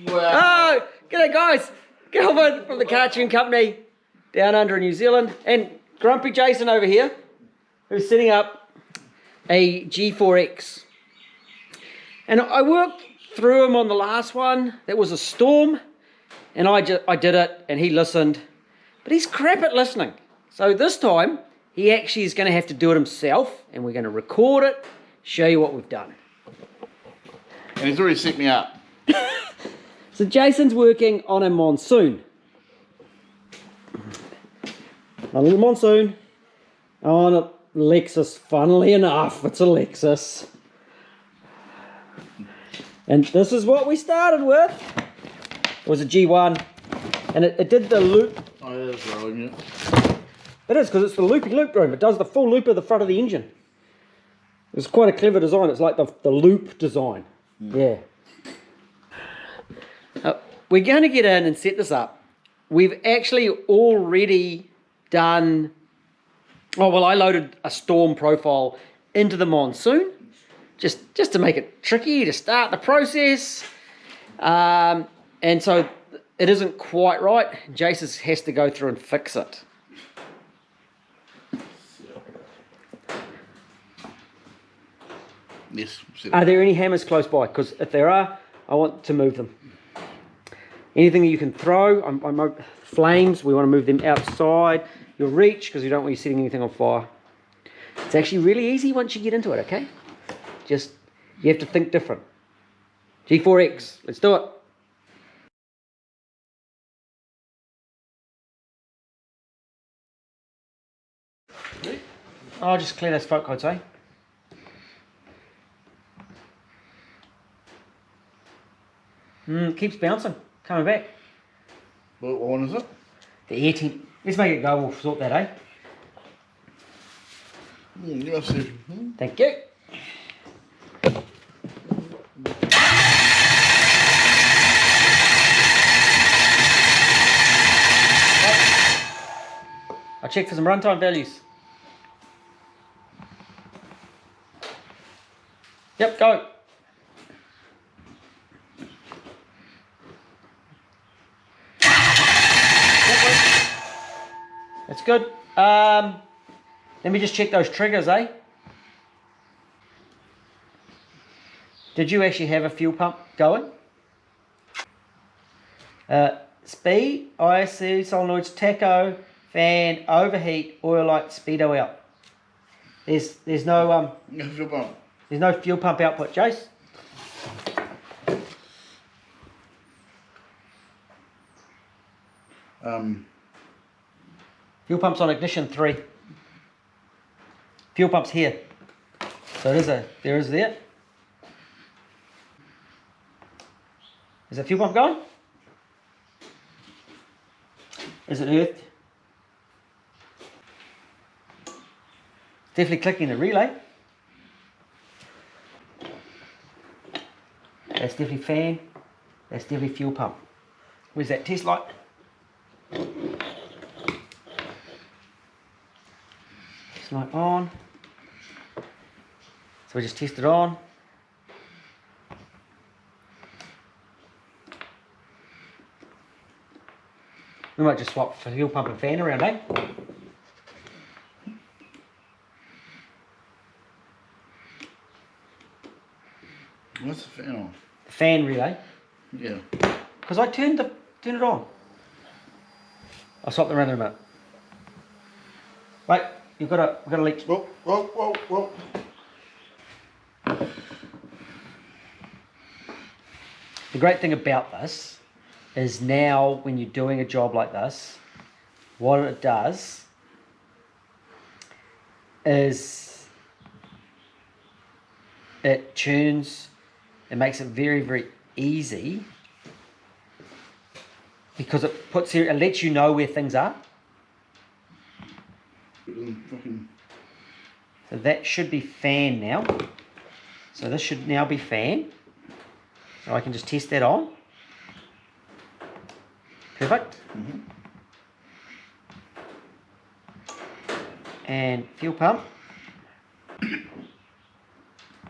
Wow. Oh, g'day guys. Kelvin from the Cartoon Company down under in New Zealand, and Grumpy Jason over here, who's setting up a G4X. And I worked through him on the last one. That was a storm, and I did it, and he listened, but he's crap at listening. So this time, he actually is going to have to do it himself, and we're going to record it, show you what we've done. And he's already set me up. So Jason's working on a Monsoon. A little Monsoon on a Lexus, funnily enough, it's a Lexus. And this is what we started with. It was a G1, and it did the loop. Oh, yeah, that's rolling it. It is, because it's the loopy loop room. It does the full loop of the front of the engine. It's quite a clever design. It's like the loop design. Yeah. We're going to get in and set this up. We've actually already done... Oh, well, I loaded a storm profile into the Monsoon, just to make it tricky to start the process. And so it isn't quite right. Jason has to go through and fix it. Yes. Are there any hammers close by? Because if there are, I want to move them. Anything that you can throw, flames, we want to move them outside your reach because you don't want you setting anything on fire. It's actually really easy once you get into it, okay? Just, you have to think different. G4X, let's do it. Oh, just clear those folk codes, eh? Keeps bouncing, coming back. What one is it? The air temp. Let's make it go, we'll sort that, eh? Thank you. I'll check for some runtime values. Yep, go. That's good. Let me just check those triggers, eh? Did you actually have a fuel pump going? Speed, ISC, solenoids, tacho, fan, overheat, oil light, speedo out. There's no No fuel pump. There's no fuel pump output, Jace. Fuel pump's on ignition 3. Fuel pump's here. So there is there. Is the fuel pump going? Is it earthed? Definitely clicking the relay. That's definitely fan. That's definitely fuel pump. Where's that test light? Test light on. So we just test it on. We might just swap fuel pump and fan around, eh? What's the fan on? The fan relay. Yeah. Because I turned it on. I'll swap them around in a minute. Wait, we've got a leak. Whoa. The great thing about this is now when you're doing a job like this, what it does is it tunes, it makes it very, very easy because it lets you know where things are. So that should be fan now. So this should now be fan. So I can just test that on. Perfect. And fuel pump.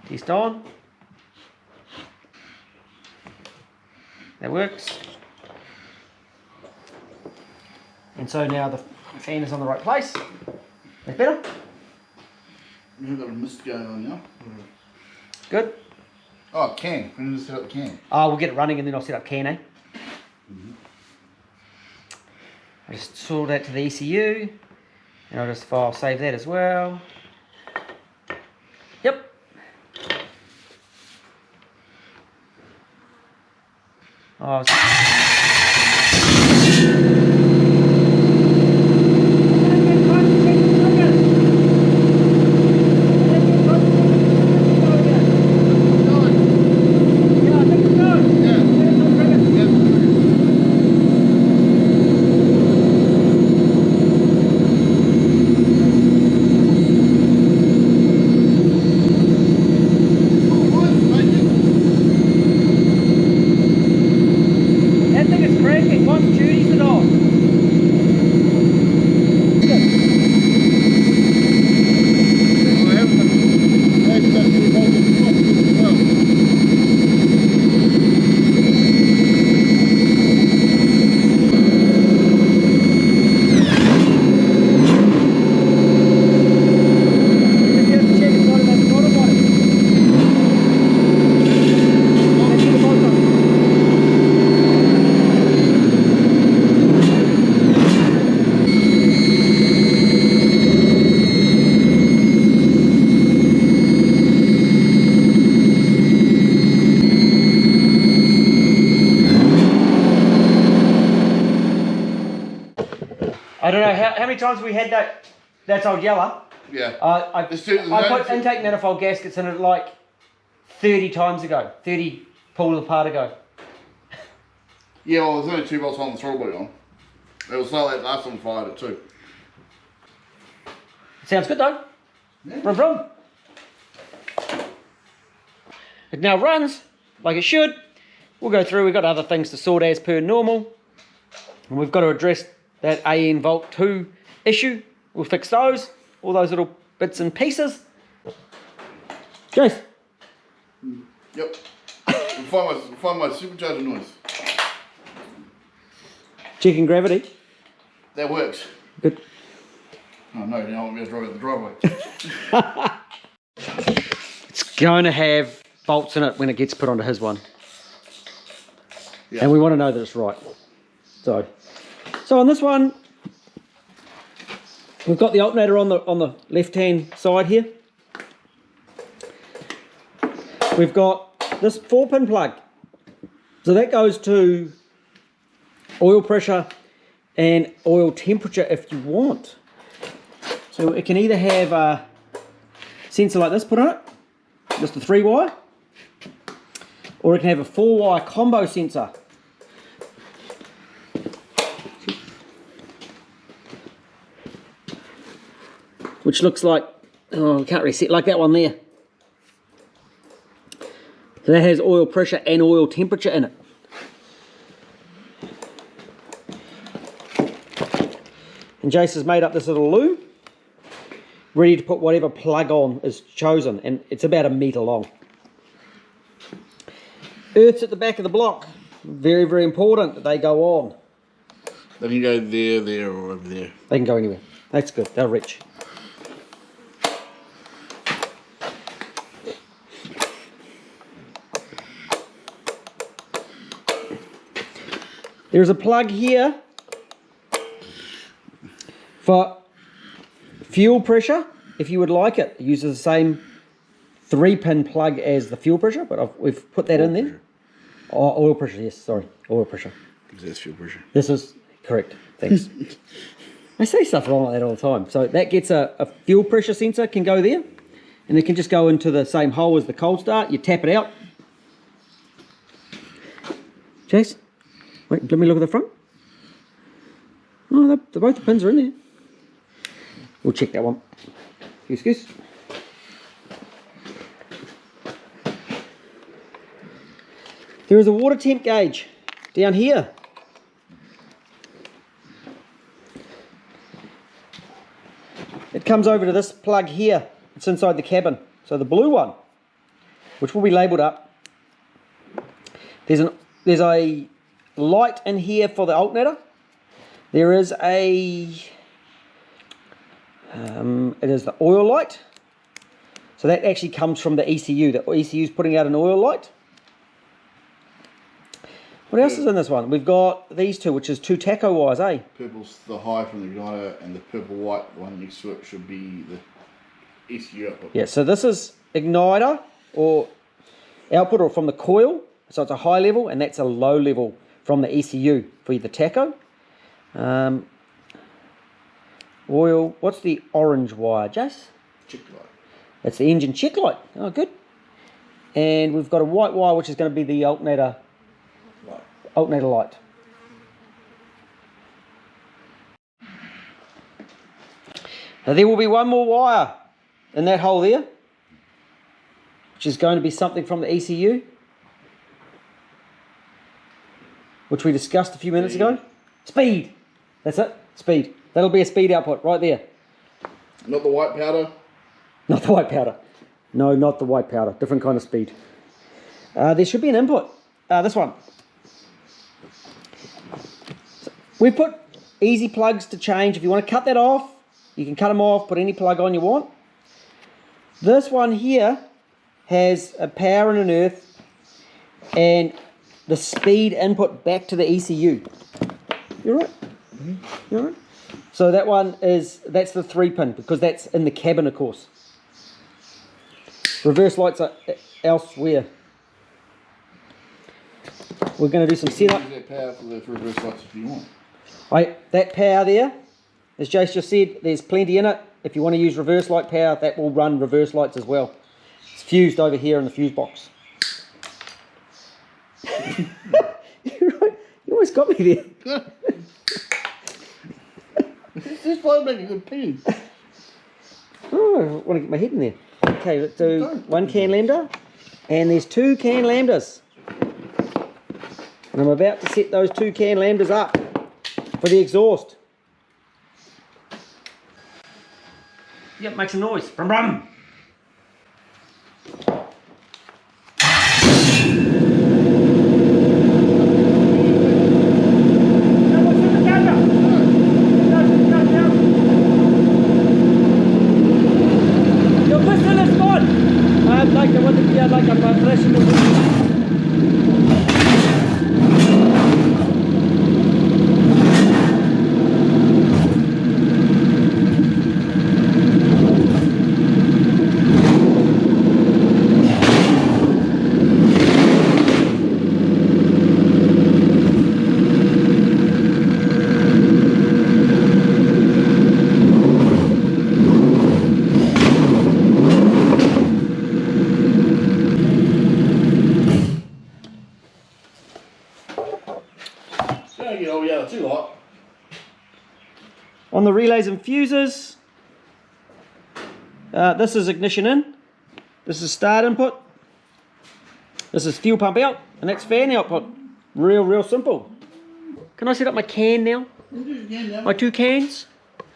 Test on. That works. And so now the fan is on the right place. That's better. You've got a mist going on now. Good. Oh, can. We need to set up the can. Oh, we'll get it running and then I'll set up can, eh? I just sort that to the ECU. And I'll just file save that as well. Yep. Oh, that thing is cracking. Once Judy's it off. I don't know how many times we had that. That's old Yeller. Yeah. I Let's do it. put intake manifold gaskets in it like 30 times ago. 30 pulled apart ago. Yeah, well, there's only 2 bolts on the throttle body on. It was like that last one fired it too. Sounds good though. Yeah. Vroom vroom. It now runs like it should. We'll go through. We've got other things to sort as per normal. And we've got to address that AN Volt 2 issue. We'll fix those. All those little bits and pieces. Jace. Yep. We'll find my supercharger noise. Checking gravity. That works. Good. Oh no, now I won't be able to drive it the driveway. It's going to have bolts in it when it gets put onto his one. Yeah. And we want to know that it's right. So on this one, we've got the alternator on the left-hand side here. We've got this 4-pin plug. So that goes to oil pressure and oil temperature if you want. So it can either have a sensor like this put on it, just a 3-wire, or it can have a 4-wire combo sensor. Which looks like, oh, I can't really see it, like that one there. So that has oil pressure and oil temperature in it. And Jace has made up this little loom, ready to put whatever plug on is chosen, and it's about 1 metre long. Earths at the back of the block, very, very important that they go on. They can go there, there, or over there. They can go anywhere. That's good, they'll reach. There's a plug here for fuel pressure, if you would like it. It uses the same 3-pin plug as the fuel pressure, but we've put that in there. Oh, oil pressure, yes, sorry, oil pressure. That's fuel pressure. This is correct, thanks. I say stuff wrong like that all the time. So that gets a fuel pressure sensor, can go there, and it can just go into the same hole as the cold start. You tap it out. Chase? Wait, let me look at the front. Oh, both the pins are in there. We'll check that one. Excuse. There is a water temp gauge down here. It comes over to this plug here. It's inside the cabin. So the blue one, which will be labelled up. There's there's a light in here for the alternator. There is a, it is the oil light. So that actually comes from the ECU. The ECU is putting out an oil light. What else is in this one? We've got these two, which is 2 taco wires, eh? Purple's the high from the igniter, and the purple-white one next to it should be the ECU output. Yeah, so this is igniter or output or from the coil. So it's a high level, and that's a low level from the ECU for the taco. Oil, what's the orange wire, Jace? Check light. That's the engine check light. Oh, good. And we've got a white wire, which is going to be the alternator light. Now there will be one more wire in that hole there, which is going to be something from the ECU, which we discussed a few minutes ago. Speed. That's it. Speed. That'll be a speed output right there. Not the white powder. Not the white powder. No, not the white powder. Different kind of speed. There should be an input. This one. So we've put easy plugs to change. If you want to cut that off, you can cut them off, put any plug on you want. This one here has a power and an earth and the speed input back to the ECU. You're right. You're right. So that one is, that's the 3-pin because that's in the cabin, of course. Reverse lights are elsewhere. We're going to do some setup. Use that power for the reverse lights if you want. That power there, as Jace just said, there's plenty in it. If you want to use reverse light power, that will run reverse lights as well. It's fused over here in the fuse box. You're right. You almost got me there. This bloke make a good pin. Oh, I want to get my head in there. Okay, let's do 1 can lambda. And there's 2 can lambdas. And I'm about to set those 2 can lambdas up for the exhaust. Yep, make some noise. Brum brum. Your pistol is gone. I'd like to want to be like a professional. On the relays and fuses, this is ignition in, this is start input, this is fuel pump out, and that's fan output. Real simple. Can I set up my can now? My 2 cans?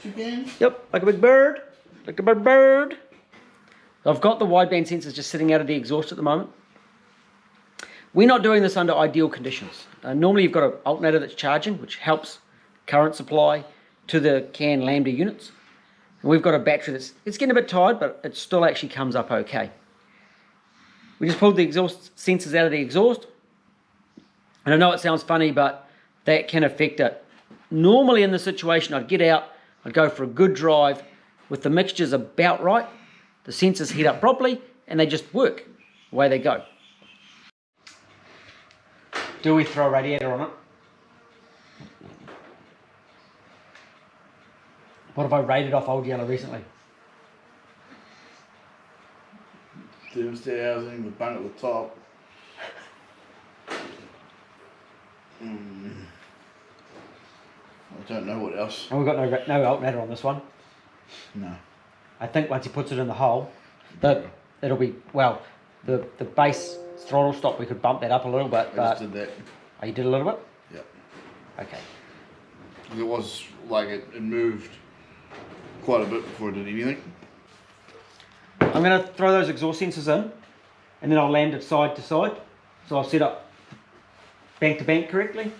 2 cans? Yep, like a big bird. Like a big bird. I've got the wideband sensors just sitting out of the exhaust at the moment. We're not doing this under ideal conditions. Normally you've got an alternator that's charging, which helps current supply to the can lambda units. And we've got a battery it's getting a bit tired, but it still actually comes up okay. We just pulled the exhaust sensors out of the exhaust. And I know it sounds funny, but that can affect it. Normally in this situation, I'd get out, I'd go for a good drive with the mixtures about right, the sensors heat up properly, and they just work. Away they go. Do we throw a radiator on it? What have I raided off Old Yellow recently? Thermostat housing, the bung at the top. I don't know what else. And we've got no alternator on this one. No. I think once he puts it in the hole, it'll be, well, the base throttle stop, we could bump that up a little bit. I just did that. Oh, you did a little bit? Yep. Okay. It was like it moved quite a bit before it did anything. I'm going to throw those exhaust sensors in, and then I'll land it side to side. So I'll set up bank to bank correctly.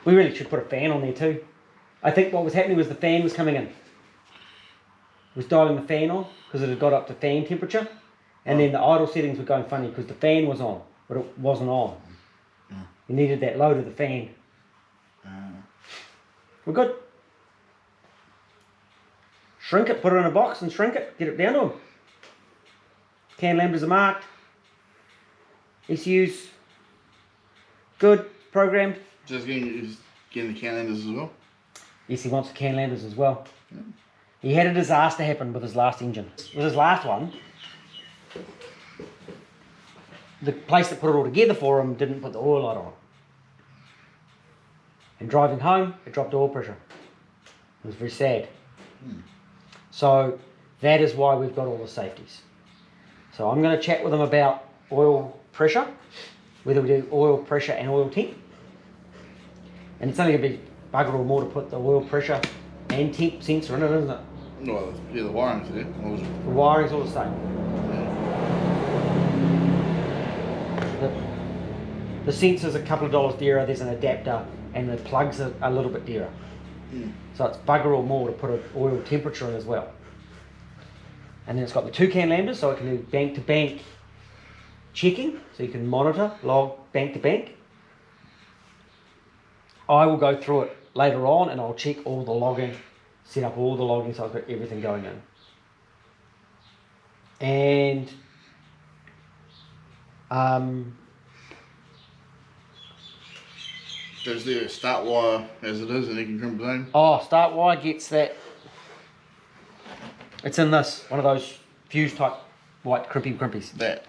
We really should put a fan on there too. I think what was happening was the fan was coming in. It was dialing the fan on because it had got up to fan temperature, and then the idle settings were going funny because the fan was on, but it wasn't on. You needed that load of the fan. We're good. Shrink it, put it in a box and shrink it, get it down to them. Can lambdas are marked. ECU's good, programmed. Just getting the can landers as well. Yes, he wants the can landers as well. He had a disaster happen with his last engine. With his last one, the place that put it all together for him didn't put the oil light on. And driving home, it dropped oil pressure. It was very sad. So that is why we've got all the safeties. So I'm going to chat with him about oil pressure, whether we do oil pressure and oil temp. And it's only going to be bugger all more to put the oil pressure and temp sensor in it, isn't it? No, yeah, the wiring's there. The wiring's all the same. The sensor's a couple of dollars dearer, there's an adapter, and the plugs are a little bit dearer. So it's bugger all more to put an oil temperature in as well. And then it's got the 2 can lambdas, so it can do bank to bank checking, so you can monitor, log bank to bank. I will go through it later on and I'll check all the logging, set up all the logging so I've got everything going in. And There's the start wire as it is, and you can crimp it in. oh, start wire gets that. It's in this, one of those fuse type white crimpies. That.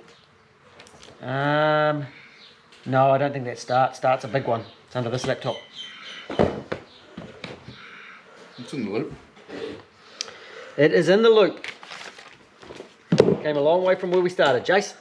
No, I don't think that starts. Start's a big one. It's under this laptop. It's in the loop. It is in the loop. Came a long way from where we started, Jace.